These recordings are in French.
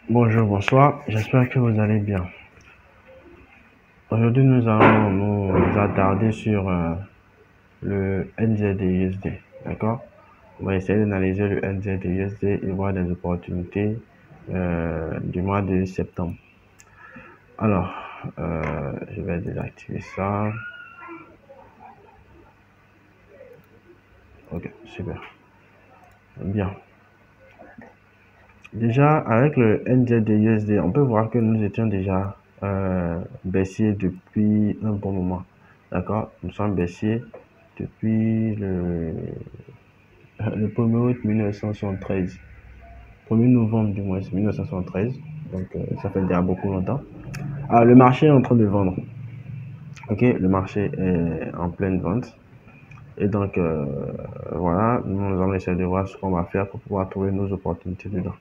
Bonjour, bonsoir, j'espère que vous allez bien. Aujourd'hui, nous allons nous attarder sur le NZD-USD, d'accord? On va essayer d'analyser le NZD-USD et voir des opportunités du mois de septembre. Alors, je vais désactiver ça. Ok, super. Bien. Déjà, avec le NZD-USD, on peut voir que nous étions déjà baissiers depuis un bon moment. D'accord? Nous sommes baissiers depuis le 1er août 1973. 1er novembre du moins, 1973. Donc, ça fait déjà beaucoup longtemps. Alors, le marché est en train de vendre. Ok? Le marché est en pleine vente. Et donc, voilà, nous allons essayer de voir ce qu'on va faire pour pouvoir trouver nos opportunités dedans.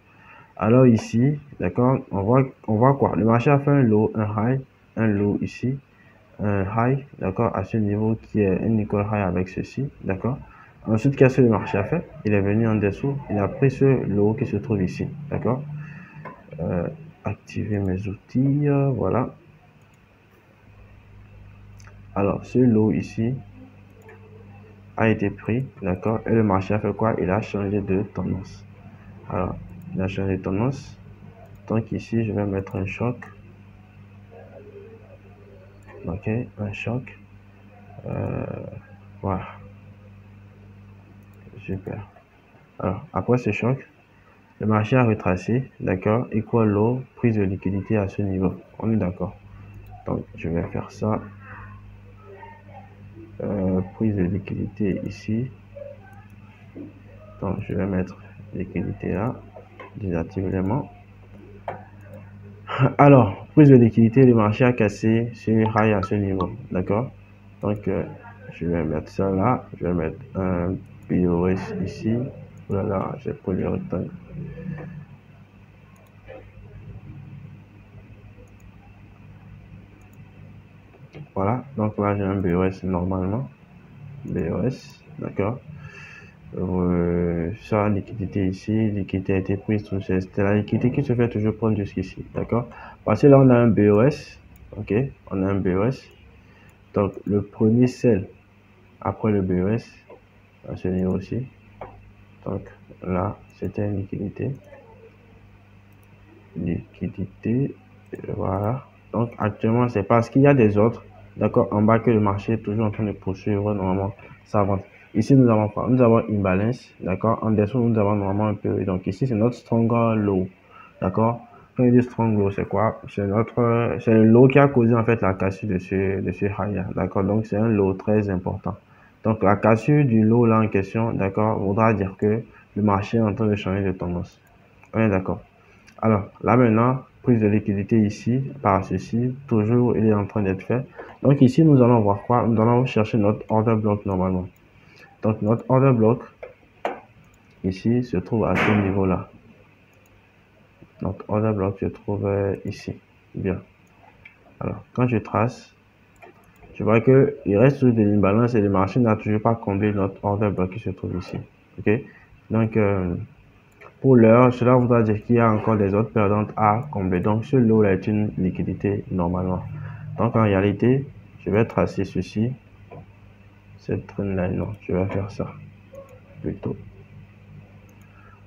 Alors ici, d'accord, on voit quoi? Le marché a fait un low, un low ici, un high, d'accord, à ce niveau qui est un equal high avec ceci, d'accord. Ensuite, qu'est-ce que le marché a fait? Il est venu en dessous, il a pris ce low qui se trouve ici, d'accord. Activer mes outils, voilà. Alors, ce low ici a été pris, d'accord, et le marché a fait quoi? Il a changé de tendance. Alors, il a changé de tendance. Donc ici, je vais mettre un choc. Ok, un choc. Voilà, super. Alors, après ce choc, le marché a retracé, d'accord, equal low, prise de liquidité à ce niveau. On est d'accord. Donc, je vais faire ça. Prise de liquidité ici. Donc, je vais mettre liquidité là. Désactive l'élément. Alors, prise de liquidité, le marché a cassé sur high à ce niveau, d'accord. Donc, je vais mettre ça là. Je vais mettre un POS ici. Voilà, j'ai pris le rectangle. Voilà, donc là j'ai un BOS normalement. BOS, d'accord. Ça, liquidité ici, liquidité a été prise, c'était la liquidité qui se fait toujours prendre jusqu'ici, d'accord. Parce que là on a un BOS, ok, on a un BOS. Donc le premier sell après le BOS, à ce niveau aussi. Donc là, c'était une liquidité. Liquidité, voilà. Donc actuellement, c'est parce qu'il y a des autres, d'accord, en bas que le marché est toujours en train de poursuivre normalement sa vente. Ici, nous avons quoi? Nous avons une balance, d'accord. En dessous, nous avons normalement un peu. Donc ici, c'est notre strong low, d'accord. Quand je dis strong low, c'est quoi? C'est le low qui a causé en fait la cassure de ce high, d'accord. Donc c'est un low très important. Donc la cassure du low là en question, d'accord, voudra dire que le marché est en train de changer de tendance. On est d'accord. Alors, là maintenant, prise de liquidité ici, par ceci, toujours il est en train d'être fait. Donc ici, nous allons voir quoi? Nous allons chercher notre order block normalement. Donc notre order block, ici, se trouve à ce niveau-là. Donc order block se trouve ici. Bien. Alors, quand je trace, je vois qu'il reste toujours de l'imbalance et le marché n'a toujours pas comblé notre order block qui se trouve ici. Ok? Donc, pour l'heure, cela voudra dire qu'il y a encore des autres perdantes à combler. Donc, ce lot-là est une liquidité normalement. Donc, en réalité, je vais tracer ceci. Cette trend-là, non, je vais faire ça plutôt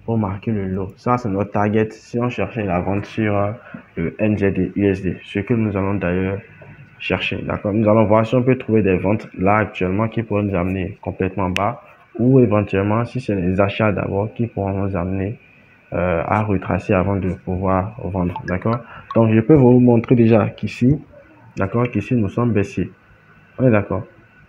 pour marquer le lot. Ça, c'est notre target si on cherchait la vente sur le NZD USD. Ce que nous allons d'ailleurs chercher. D'accord. Nous allons voir si on peut trouver des ventes là actuellement qui pourraient nous amener complètement bas ou éventuellement si c'est les achats d'abord qui pourront nous amener à retracer avant de pouvoir vendre, d'accord. Donc je peux vous montrer déjà qu'ici, d'accord, qu'ici nous sommes baissiers. On est d'accord.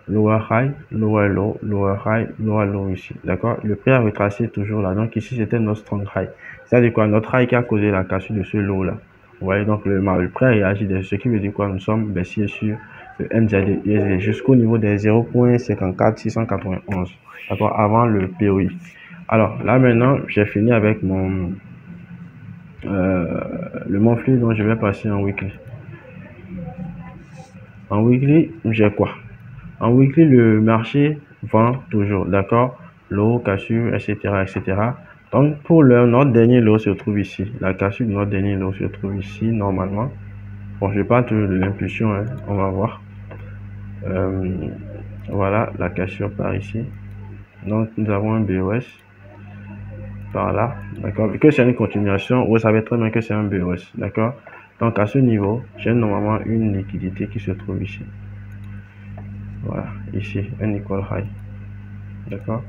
Lower high, lower low, lower high, lower low ici, d'accord. Le prix a retracé toujours là. Donc ici c'était notre strong high. C'est-à-dire quoi? Notre high qui a causé la cassure de ce low là. Vous voyez donc le prix a réagi de ce qui veut dire quoi? Nous sommes baissiers sur le NZD jusqu'au niveau des 0.54691, d'accord, avant le POI. Alors là maintenant, j'ai fini avec le monthly, dont je vais passer en weekly. En weekly, j'ai quoi? En weekly, le marché vend toujours, d'accord? L'eau, cassure, etc., etc. Donc, pour l'heure, notre dernier lot se trouve ici. La cassure de notre dernier lot se trouve ici, normalement. Bon, je parle toujours de l'impulsion, hein, on va voir. Voilà, la cassure par ici. Donc, nous avons un BOS par là, d'accord. Vu que c'est une continuation, vous savez très bien que c'est un BOS, d'accord. Donc, à ce niveau, j'ai normalement une liquidité qui se trouve ici. Voilà, ici, un equal high, d'accord.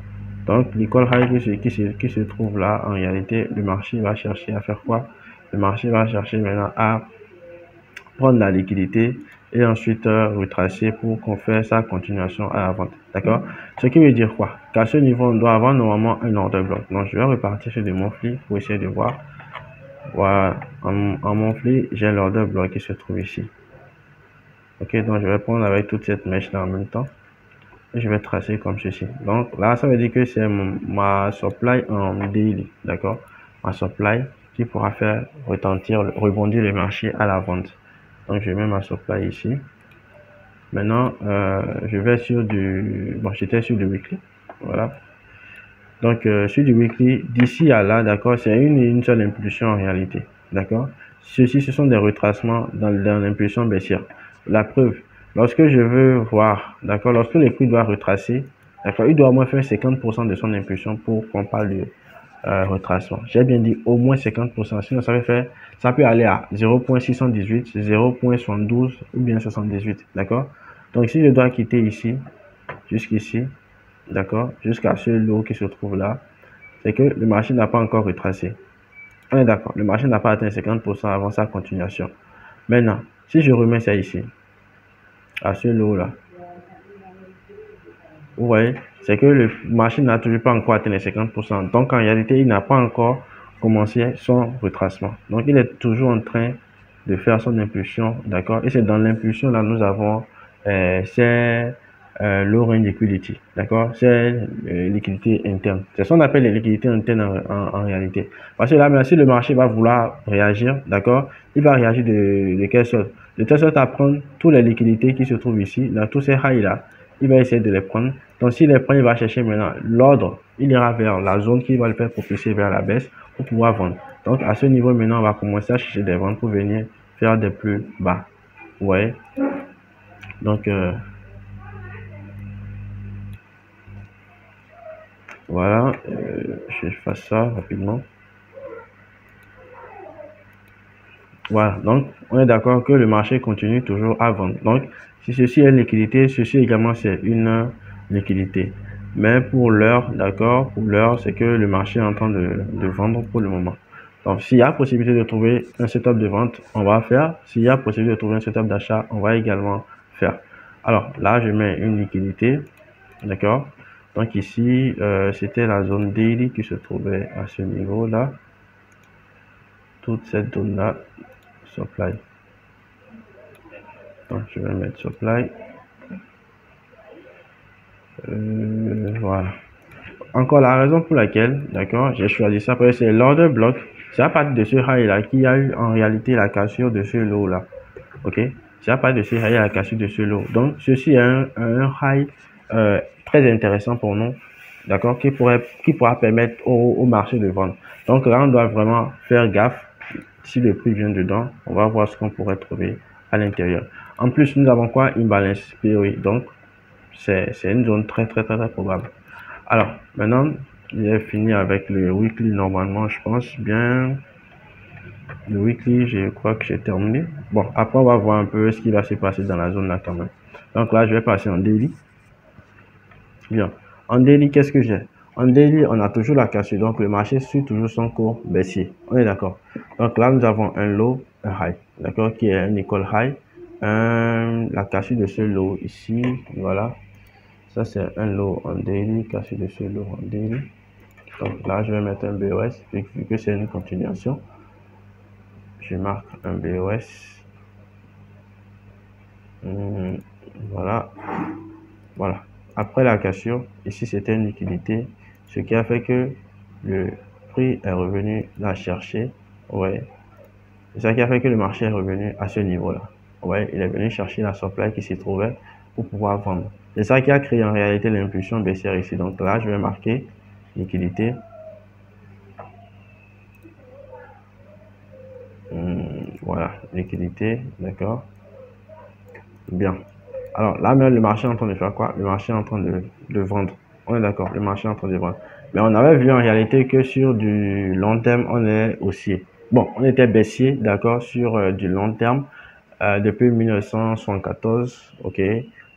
Donc, l'equal high qui se trouve là, en réalité, le marché va chercher à faire quoi? Le marché va chercher maintenant à prendre la liquidité et ensuite retracer pour qu'on fasse sa continuation à la vente. D'accord? Ce qui veut dire quoi? Qu'à ce niveau, on doit avoir normalement un order block. Donc, je vais repartir sur le monthly pour essayer de voir. Voilà, en monthly, j'ai l'order block qui se trouve ici. Ok, donc je vais prendre avec toute cette mèche là en même temps. Et je vais tracer comme ceci. Donc là, ça veut dire que c'est ma supply en daily. D'accord? Ma supply qui pourra faire rebondir le marché à la vente. Donc, je mets ma supply ici. Maintenant, je vais sur du... Bon, j'étais sur du weekly. Voilà. Donc, sur du weekly, d'ici à là, d'accord, c'est une seule impulsion en réalité. D'accord. Ceci, ce sont des retracements dans l'impulsion baissière. La preuve, lorsque je veux voir, d'accord, lorsque le prix doit retracer, d'accord, il doit au moins faire 50% de son impulsion pour qu'on parle de retracement. J'ai bien dit au moins 50%, sinon ça peut aller à 0.618, 0.72 ou bien 78, d'accord? Donc si je dois quitter ici, jusqu'ici, d'accord, jusqu'à ce lot qui se trouve là, c'est que le marché n'a pas encore retracé. On est d'accord, le marché n'a pas atteint 50% avant sa continuation. Maintenant, si je remets ça ici, à ce lot là, vous voyez, c'est que le marché n'a toujours pas encore atteint les 50%. Donc en réalité, il n'a pas encore commencé son retracement. Donc il est toujours en train de faire son impulsion, d'accord? Et c'est dans l'impulsion là, nous avons c'est low range liquidity, d'accord? C'est liquidité interne. C'est ce qu'on appelle les liquidités internes en réalité. Parce que là, même si le marché va vouloir réagir, d'accord? Il va réagir de quelle sorte? De telle sorte à prendre toutes les liquidités qui se trouvent ici, dans tous ces highs là, il va essayer de les prendre. Donc, s'il les prend, il va chercher maintenant l'ordre. Il ira vers la zone qui va le faire propulser vers la baisse pour pouvoir vendre. Donc, à ce niveau, maintenant, on va commencer à chercher des ventes pour venir faire des plus bas. Vous voyez? Donc, voilà. Je fasse ça rapidement. Voilà. Donc, on est d'accord que le marché continue toujours à vendre. Donc, si ceci est une liquidité, ceci également, c'est une liquidité. Mais pour l'heure, d'accord, pour l'heure, c'est que le marché est en train de vendre pour le moment. Donc, s'il y a possibilité de trouver un setup de vente, on va faire. S'il y a possibilité de trouver un setup d'achat, on va également faire. Alors, là, je mets une liquidité, d'accord. Donc, ici, c'était la zone daily qui se trouvait à ce niveau-là. Toute cette zone-là, supply. Donc, je vais mettre supply. Voilà. Encore la raison pour laquelle, d'accord, j'ai choisi ça, parce que c'est l'order block. C'est à partir de ce high là qu'il y a eu en réalité la cassure de ce lot là. Ok, c'est à partir de ce high la cassure de ce lot. Donc ceci est un high très intéressant pour nous, d'accord, qui pourra permettre au marché de vendre. Donc là on doit vraiment faire gaffe. Si le prix vient dedans, on va voir ce qu'on pourrait trouver à l'intérieur. En plus, nous avons quoi? Imbalance POI. Donc c'est une zone très probable. Alors, maintenant, j'ai fini avec le weekly normalement, je pense bien. Le weekly, je crois que j'ai terminé. Bon, après, on va voir un peu ce qui va se passer dans la zone là quand même. Donc là, je vais passer en daily. Bien. En daily, qu'est-ce que j'ai? En daily, on a toujours la cassure. Donc, le marché suit toujours son cours baissier. On est d'accord. Donc là, nous avons un low, un high. D'accord? Qui est un equal high. La cassure de ce low ici. Voilà. Ça, c'est un low en daily, cassure de ce low en daily. Donc là, je vais mettre un BOS, vu que c'est une continuation. Je marque un BOS. Voilà. Voilà. Après la cassure, ici, c'était une liquidité, ce qui a fait que le prix est revenu la chercher. Ouais. C'est ça qui a fait que le marché est revenu à ce niveau-là. Ouais, il est venu chercher la supply qui s'y trouvait pour pouvoir vendre. C'est ça qui a créé en réalité l'impulsion baissière ici. Donc là, je vais marquer liquidité. Voilà, liquidité, d'accord. Bien. Alors là, même le marché est en train de faire quoi? Le marché est en train de vendre. On est d'accord, le marché est en train de vendre. Mais on avait vu en réalité que sur du long terme, on est haussier. Bon, on était baissier, d'accord, sur du long terme depuis 1974, ok.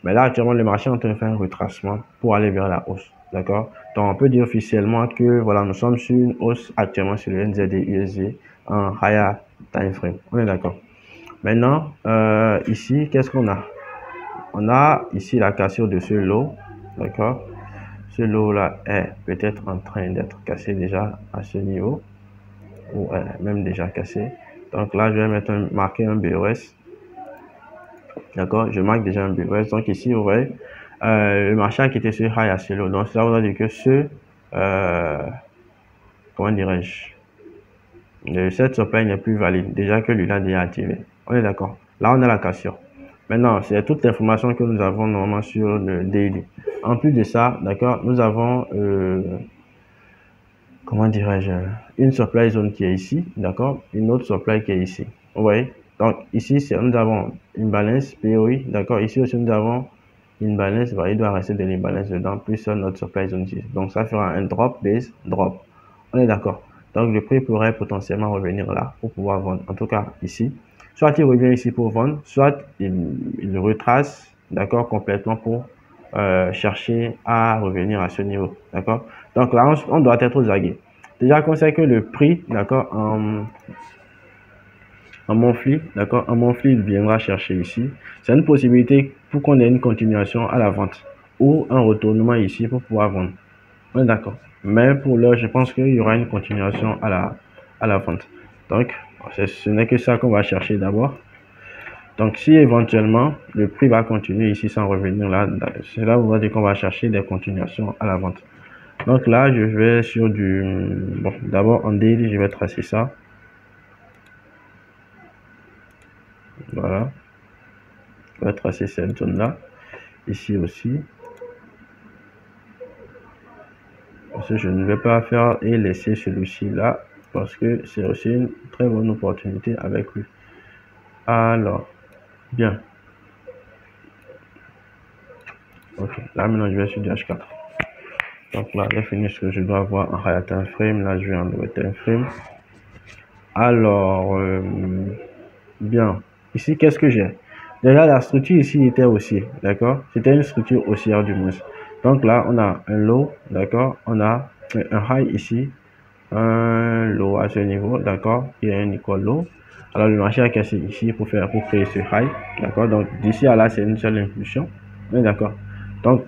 Mais là, actuellement, le marché est en train de faire un retracement pour aller vers la hausse, d'accord. Donc, on peut dire officiellement que voilà, nous sommes sur une hausse actuellement sur le NZD USD en higher time frame. On est d'accord. Maintenant, ici, qu'est-ce qu'on a? On a ici la cassure de ce lot, d'accord? Ce lot-là est peut-être en train d'être cassé déjà à ce niveau, ou est même déjà cassé. Donc là, je vais marquer un BOS, d'accord? Je marque déjà un BOS. Donc ici, vous voyez, le marché a quitté ce high à ce lot. Donc cela veut dire que comment dirais-je, cette supply n'est plus valide, déjà que lui l'a déjà activé. On est d'accord? Là, on a la cassure. Maintenant, c'est toute l'information que nous avons normalement sur le daily. En plus de ça, d'accord, nous avons, comment dirais-je, une supply zone qui est ici, d'accord, une autre supply qui est ici. Vous voyez? Donc, ici, nous avons une balance POI, d'accord. Ici aussi, nous avons une balance, il doit rester de l'imbalance dedans, plus notre supply zone ici. Donc, ça fera un drop, base, drop. On est d'accord? Donc, le prix pourrait potentiellement revenir là pour pouvoir vendre. En tout cas, ici. Soit il revient ici pour vendre, soit il retrace, d'accord, complètement pour chercher à revenir à ce niveau, d'accord. Donc là, on doit être aux aguets. Déjà qu'on sait que le prix, d'accord, en monthly, d'accord, en monthly, il viendra chercher ici. C'est une possibilité pour qu'on ait une continuation à la vente ou un retournement ici pour pouvoir vendre. On est d'accord. Mais pour l'heure, je pense qu'il y aura une continuation à la vente. Donc, ce n'est que ça qu'on va chercher d'abord. Donc, si éventuellement le prix va continuer ici sans revenir là, c'est là où on va dire qu'on va chercher des continuations à la vente. Donc là, je vais sur du... Bon, d'abord en daily, je vais tracer ça. Voilà. Je vais tracer cette zone-là. Ici aussi. Parce que je ne vais pas faire et laisser celui-ci là. Parce que c'est aussi une très bonne opportunité avec lui. Alors, bien. Ok, là maintenant je vais sur du H4. Donc là, j'ai fini ce que je dois avoir en higher time frame. Là, je vais en lower time frame. Alors, bien. Ici, qu'est-ce que j'ai? Déjà, la structure ici était haussière, d'accord? C'était une structure haussière du moins. Donc là, on a un low, d'accord? On a un high ici, un low à ce niveau, d'accord? Il y a un equal low. Alors, le marché a cassé ici pour créer ce high, d'accord? Donc, d'ici à là, c'est une seule impulsion. On est d'accord? Donc,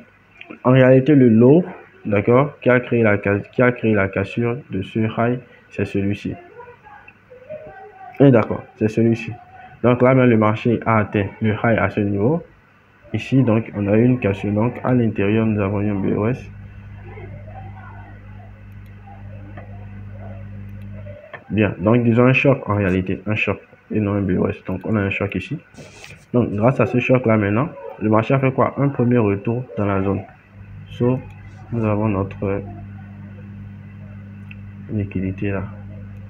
en réalité, le low, d'accord, qui a créé la cassure de ce high, c'est celui-ci. On est d'accord? C'est celui-ci. Donc là, même le marché a atteint le high à ce niveau. Ici, donc, on a eu une cassure. Donc, à l'intérieur, nous avons un BOS. Bien. Donc, disons un choc en réalité. Un choc et non un BOS. Donc, on a un choc ici. Donc, grâce à ce choc-là, maintenant, le marché a fait quoi? Un premier retour dans la zone. Sauf, nous avons notre liquidité là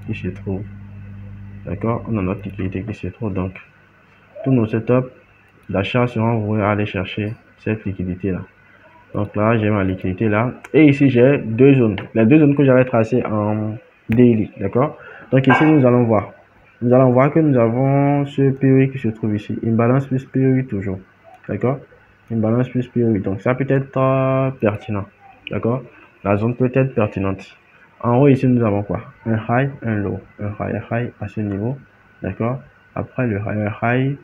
qui se trouve. D'accord? On a notre liquidité qui se trouve. Donc, tous nos setups d'achat seront voués à aller chercher cette liquidité là. Donc là, j'ai ma liquidité là. Et ici, j'ai deux zones. Les deux zones que j'avais tracées en daily. D'accord? Donc ici, nous allons voir. Nous allons voir que nous avons ce POI qui se trouve ici. Une balance plus POI toujours. D'accord? Une balance plus POI. Donc ça peut être pertinent. D'accord? La zone peut être pertinente. En haut, ici, nous avons quoi? Un high, un low. Un high à ce niveau. D'accord? Après le high,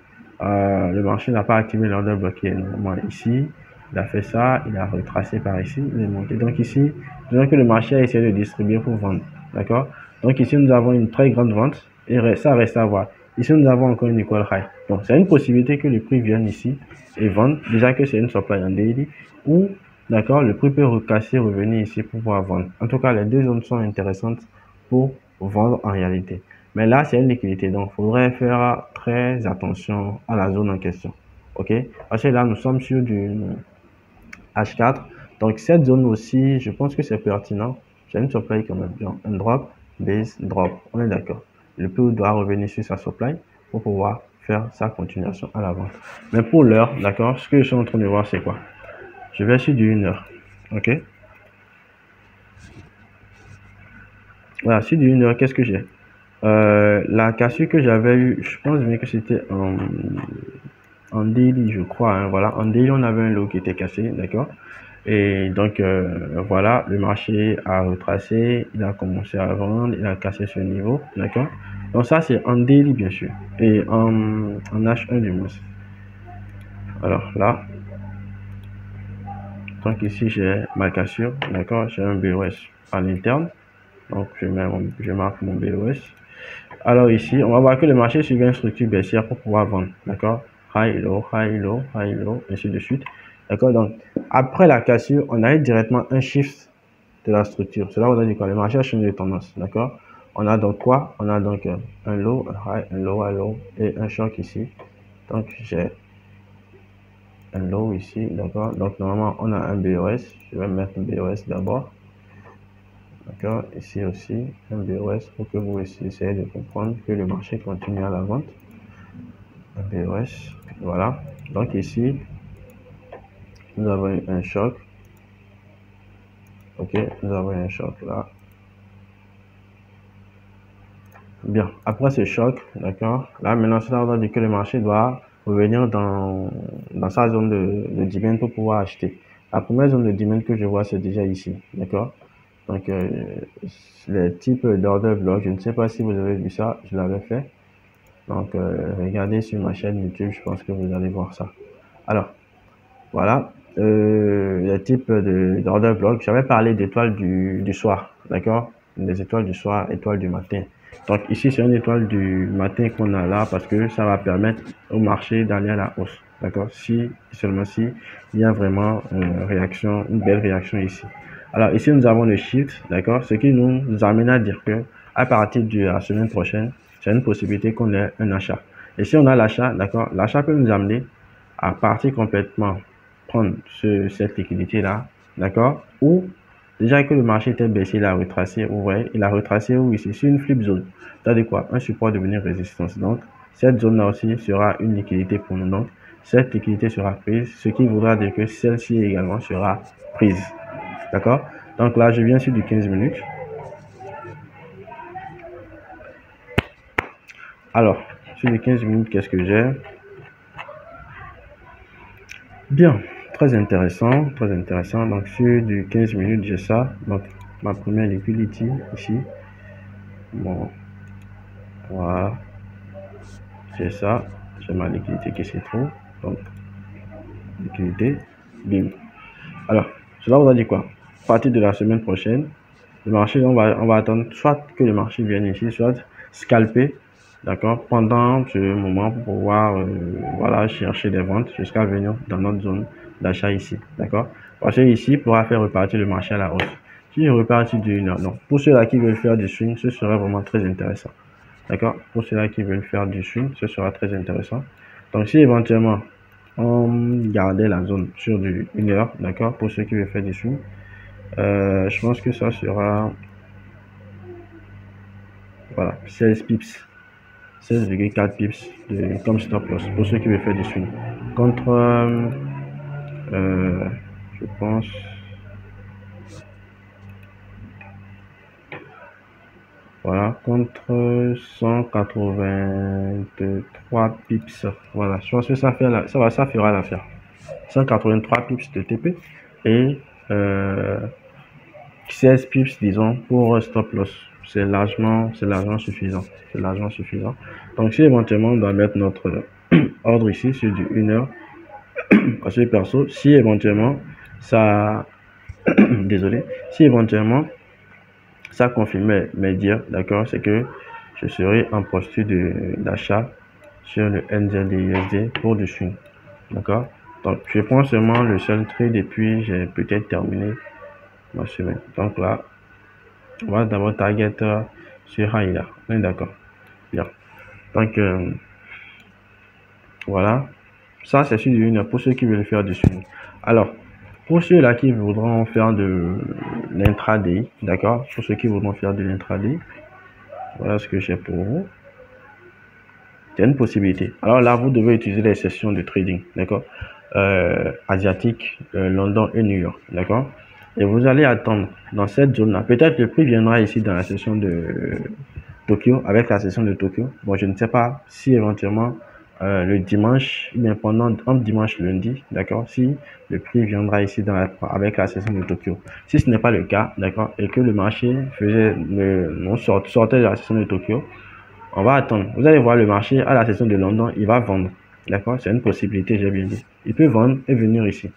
le marché n'a pas activé l'ordre bloqué. Normalement, ici, il a fait ça, il a retracé par ici, il est monté. Donc ici, disons que le marché a essayé de distribuer pour vendre. D'accord? Donc ici, nous avons une très grande vente et ça reste à voir. Ici, nous avons encore une equal high. Donc, c'est une possibilité que le prix vienne ici et vendre. Déjà que c'est une supply en daily ou, d'accord, le prix peut recasser, revenir ici pour pouvoir vendre. En tout cas, les deux zones sont intéressantes pour vendre en réalité. Mais là, c'est une liquidité. Donc, il faudrait faire très attention à la zone en question. OK? Parce que là, nous sommes sur du H4. Donc, cette zone aussi, je pense que c'est pertinent. J'ai une supply quand même. Genre, un drop, base, drop. On est d'accord. Le prix doit revenir sur sa supply. pour pouvoir faire sa continuation à la vente. Mais pour l'heure, d'accord, ce que je suis en train de voir, c'est quoi? Je vais sur du 1 heure. OK? Voilà, sur du 1 heure, qu'est-ce que j'ai? La cassure que j'avais eu, je pense bien que c'était en daily, je crois. Hein, voilà, en daily, on avait un lot qui était cassé, d'accord? Et donc, voilà, le marché a retracé, il a commencé à vendre, il a cassé ce niveau, d'accord? Donc ça, c'est en daily, bien sûr, et en H1 du moins. Alors là, donc ici, j'ai ma cassure, d'accord? J'ai un BOS à l'interne, donc je marque mon BOS. Alors ici, on va voir que le marché suit une structure baissière pour pouvoir vendre, d'accord? High, low, high, low, high, low, ainsi de suite. D'accord? Donc, après la cassure, on a directement un shift de la structure. Cela veut dire quoi? Le marché a changé de tendance, d'accord? On a donc quoi? On a donc un low, un high, un low, un low et un choc ici. Donc, j'ai un low ici, d'accord? Donc, normalement, on a un BOS. Je vais mettre un BOS d'abord. D'accord, ici aussi, un BOS pour que vous essayez de comprendre que le marché continue à la vente. Un BOS, voilà. Donc ici, nous avons un choc. Ok, nous avons un choc là. Bien, après ce choc, d'accord, là maintenant, cela veut dire que le marché doit revenir dans sa zone de demand pour pouvoir acheter. La première zone de demand que je vois, c'est déjà ici, d'accord? Donc, les types d'order block, je ne sais pas si vous avez vu ça, je l'avais fait. Donc, regardez sur ma chaîne YouTube, je pense que vous allez voir ça. Alors, voilà, les types d'order block. J'avais parlé d'étoiles du soir, d'accord? Des étoiles du soir, étoiles du matin. Donc, ici, c'est une étoile du matin qu'on a là parce que ça va permettre au marché d'aller à la hausse, d'accord? Si, seulement si, il y a vraiment une belle réaction ici. Alors, ici, nous avons le shift, d'accord? Ce qui nous amène à dire que à partir de la semaine prochaine, c'est une possibilité qu'on ait un achat. Et si on a l'achat, d'accord, l'achat peut nous amener à partir complètement prendre cette liquidité-là, d'accord, ou déjà que le marché était baissé, il a retracé, ouais, il a retracé où ici, sur une flip zone. C'est-à-dire quoi? Un support devenir résistance. Donc, cette zone-là aussi sera une liquidité pour nous. Donc, cette liquidité sera prise, ce qui voudra dire que celle-ci également sera prise. D'accord? Donc là, je viens sur du 15 minutes. Alors, sur les 15 minutes, qu'est-ce que j'ai? Bien, très intéressant, très intéressant. Donc, sur du 15 minutes, j'ai ça. Donc, ma première liquidity ici. Bon, voilà. J'ai ça. J'ai ma liquidité qui s'y trouve. Donc, liquidité, bim. Alors, cela voudra dire quoi? À partir de la semaine prochaine, le marché, on va attendre soit que le marché vienne ici, soit scalper, d'accord, pendant ce moment pour pouvoir, voilà, chercher des ventes jusqu'à venir dans notre zone d'achat ici, d'accord. Parce que ici, pourra faire repartir le marché à la hausse. Si je repartis d'une heure, non. Pour ceux-là qui veulent faire du swing, ce serait vraiment très intéressant, d'accord. Pour ceux-là qui veulent faire du swing, ce sera très intéressant. Donc, si éventuellement, on gardait la zone sur du 1 heure, d'accord, pour ceux qui veulent faire du swing, je pense que ça sera, voilà, 16 pips, 16,4 pips comme stop loss pour ceux qui veulent faire du swing. Contre, je pense, voilà, contre 183 pips. Voilà, je pense que ça fera l'affaire. 183 pips de TP et 16 pips, disons, pour stop loss. C'est largement suffisant. C'est largement suffisant. Donc, si éventuellement on doit mettre notre ordre ici sur du 1 heure, parce que perso, si éventuellement ça, désolé, si éventuellement ça confirmait mes dires, d'accord, c'est que je serai en posture d'achat sur le NZD pour du swing, d'accord. Donc, je prends seulement le seul trade et puis j'ai peut-être terminé ma semaine. Donc là, on va d'abord target sur high là. On est d'accord. Bien. Donc voilà. Ça c'est sur du 1 heure pour ceux qui veulent faire du swing. Alors, pour ceux là qui voudront faire de l'intraday, d'accord? Pour ceux qui voudront faire de l'intraday, voilà ce que j'ai pour vous. C'est une possibilité. Alors là, vous devez utiliser les sessions de trading, d'accord? Asiatique, London et New York, d'accord? Et vous allez attendre dans cette zone-là. Peut-être le prix viendra ici dans la session de Tokyo, avec la session de Tokyo. Bon, je ne sais pas si éventuellement le dimanche, bien pendant entre dimanche et lundi, d'accord, si le prix viendra ici avec la session de Tokyo. Si ce n'est pas le cas, d'accord, et que le marché sortait de la session de Tokyo, on va attendre. Vous allez voir le marché à la session de London, il va vendre. D'accord? C'est une possibilité, j'ai bien dit. Il peut vendre et venir ici.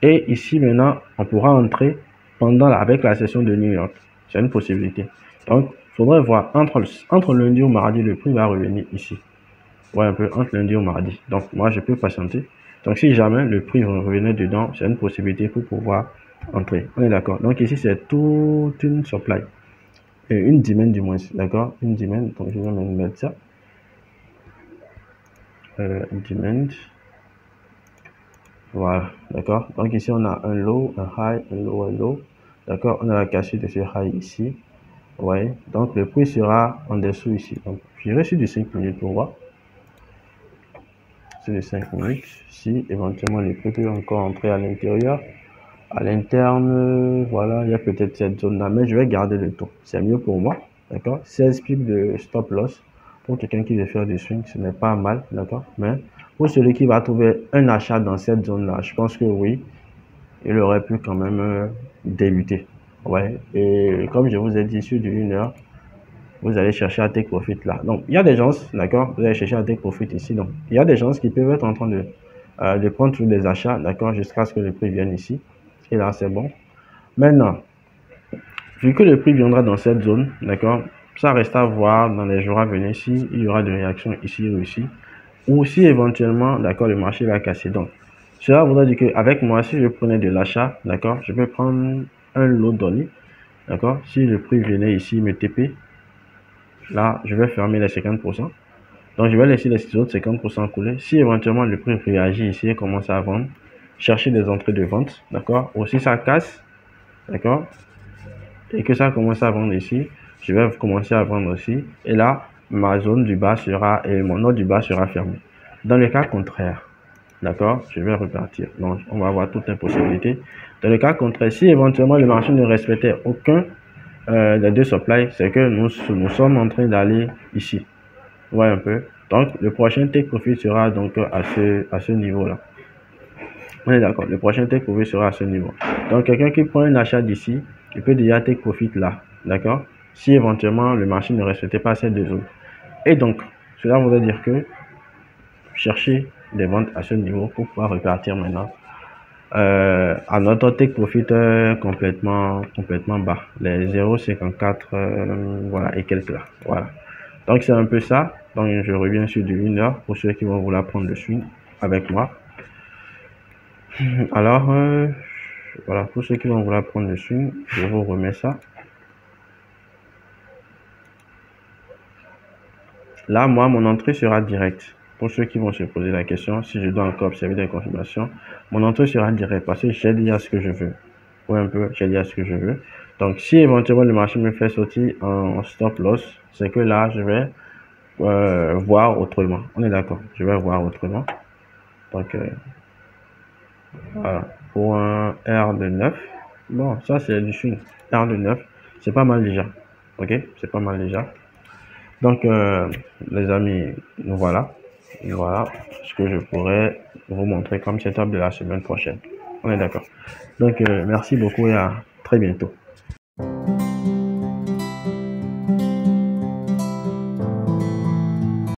Et ici, maintenant, on pourra entrer avec la session de New York. C'est une possibilité. Donc, il faudrait voir entre lundi ou mardi, le prix va revenir ici. Ouais, un peu entre lundi ou mardi. Donc, moi, je peux patienter. Donc, si jamais le prix revenait dedans, c'est une possibilité pour pouvoir entrer. On est d'accord. Donc, ici, c'est toute une supply. Une dizaine du moins, d'accord? Une dizaine, donc je vais mettre ça. Une dizaine. Voilà, d'accord? Donc ici, on a un low, un high, un low, un low. D'accord? On a la cassure de ce high ici. Ouais, donc le prix sera en dessous ici. Donc, j'irai sur du 5 minutes pour voir. Sur les 5 minutes. Si éventuellement le prix peut encore entrer à l'intérieur. À l'interne, voilà, il y a peut-être cette zone-là, mais je vais garder le taux. C'est mieux pour moi, d'accord? 16 pips de stop loss pour quelqu'un qui veut faire du swing, ce n'est pas mal, d'accord? Mais pour celui qui va trouver un achat dans cette zone-là, je pense que oui, il aurait pu quand même débuter. Ouais, et comme je vous ai dit, sur du 1 heure, vous allez chercher à take profit là. Donc, il y a des gens, d'accord? Vous allez chercher à take profit ici. Donc, il y a des gens qui peuvent être en train de prendre tous des achats, d'accord? Jusqu'à ce que le prix vienne ici. Et là, c'est bon. Maintenant, vu que le prix viendra dans cette zone, d'accord, ça reste à voir dans les jours à venir s'il y aura des réactions ici ou ici, ou si éventuellement, d'accord, le marché va casser. Donc, cela voudrait dire qu'avec moi, si je prenais de l'achat, d'accord, je peux prendre un lot donné, d'accord, si le prix venait ici me TP, là, je vais fermer les 50%. Donc, je vais laisser les autres 50% couler. Si éventuellement le prix réagit ici et commence à vendre, chercher des entrées de vente, d'accord, ou si ça casse, d'accord, et que ça commence à vendre ici, je vais commencer à vendre aussi, et là ma zone du bas sera et mon ordre du bas sera fermé. Dans le cas contraire, d'accord, je vais repartir. Donc on va avoir toutes les possibilités. Dans le cas contraire, si éventuellement le marché ne respectait aucun des deux supplies, c'est que nous sommes en train d'aller ici. Vous voyez un peu. Donc le prochain take profit sera donc à ce niveau là. On est d'accord, le prochain take profit sera à ce niveau. Donc quelqu'un qui prend un achat d'ici, il peut déjà take profit là, d'accord? Si éventuellement le marché ne respectait pas ces deux zones. Et donc, cela voudrait dire que chercher des ventes à ce niveau pour pouvoir repartir maintenant à notre take profit complètement bas, les 0,54 voilà et quelques là, voilà. Donc c'est un peu ça. Donc je reviens sur du 1 heure pour ceux qui vont vouloir prendre le swing avec moi. Alors voilà, pour ceux qui vont vouloir prendre le swing, je vous remets ça. Là, moi, mon entrée sera directe. Pour ceux qui vont se poser la question, si je dois encore observer des confirmations, mon entrée sera directe parce que j'ai dit à ce que je veux. Ou un peu, j'ai dit à ce que je veux. Donc, si éventuellement le marché me fait sortir en stop loss, c'est que là, je vais voir autrement. On est d'accord, je vais voir autrement. Donc, voilà. Pour un R de 9, bon, ça c'est du swing. R de 9, c'est pas mal déjà. Ok, c'est pas mal déjà. Donc, les amis, voilà ce que je pourrais vous montrer comme setup de la semaine prochaine. On est d'accord. Donc, merci beaucoup et à très bientôt.